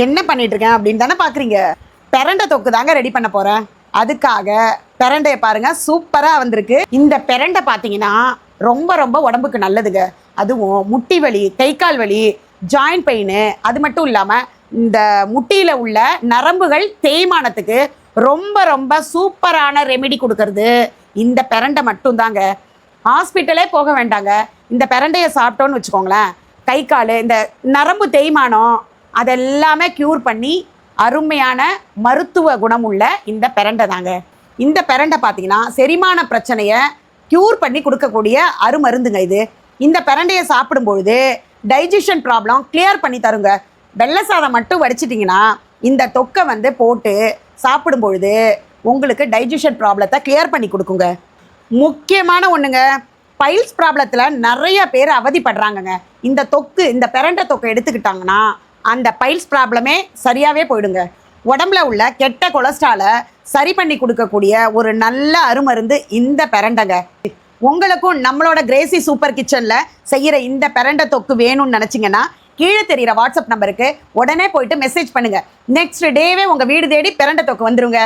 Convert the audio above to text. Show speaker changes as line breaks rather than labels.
என்ன பண்ணிட்டு இருக்கேன் அப்படின்னு தானே பார்க்குறீங்க. பிரண்டை தொக்கு தாங்க ரெடி பண்ண போகிறேன். அதுக்காக பிரண்டையை பாருங்கள், சூப்பராக வந்திருக்கு. இந்த பிரண்டை பார்த்தீங்கன்னா ரொம்ப ரொம்ப உடம்புக்கு நல்லதுங்க. அதுவும் முட்டி வலி, கை கால் வலி, ஜாயிண்ட் பெயின், அது மட்டும் இல்லாமல் இந்த முட்டியில் உள்ள நரம்புகள் தேய்மானத்துக்கு ரொம்ப ரொம்ப சூப்பரான ரெமெடி கொடுக்கறது இந்த பிரண்டை மட்டும்தாங்க. ஹாஸ்பிட்டலே போக வேண்டாங்க. இந்த பிரண்டையை சாப்பிட்டோன்னு வச்சுக்கோங்களேன், கை கால் இந்த நரம்பு தேய்மானம் அதெல்லாமே க்யூர் பண்ணி அருமையான மருத்துவ குணம் உள்ள இந்த பிரண்டை தாங்க. இந்த பிரண்டை பார்த்தீங்கன்னா செரிமான பிரச்சனையை க்யூர் பண்ணி கொடுக்கக்கூடிய அருமருந்துங்க இது. இந்த பிரண்டையை சாப்பிடும்பொழுது டைஜஷன் ப்ராப்ளம் கிளியர் பண்ணி தருங்க. வெள்ளை சாதம் மட்டும் வடிச்சிட்டிங்கன்னா இந்த தொக்கை வந்து போட்டு சாப்பிடும்பொழுது உங்களுக்கு டைஜஷன் ப்ராப்ளத்தை கிளியர் பண்ணி கொடுக்குங்க. முக்கியமான ஒன்றுங்க, பைல்ஸ் ப்ராப்ளத்தில் நிறைய பேர் அவதிப்படுறாங்கங்க. இந்த தொக்கு, இந்த பிரண்டை தொக்கை எடுத்துக்கிட்டாங்கன்னா அந்த பைல்ஸ் ப்ராப்ளமே சரியாகவே போயிடுங்க. உடம்புல உள்ள கெட்ட கொலஸ்ட்ராலை சரி பண்ணி கொடுக்கக்கூடிய ஒரு நல்ல அருமருந்து இந்த பிரண்டைங்க. உங்களுக்கும் நம்மளோட கிரேசி சூப்பர் கிச்சனில் செய்கிற இந்த பிரண்டை தொக்கு வேணும்னு நினச்சிங்கன்னா கீழே தெரிகிற வாட்ஸ்அப் நம்பருக்கு உடனே போயிட்டு மெசேஜ் பண்ணுங்கள். நெக்ஸ்ட் டேவே உங்கள் வீடு தேடி பிரண்டை தொக்கு வந்துருங்க.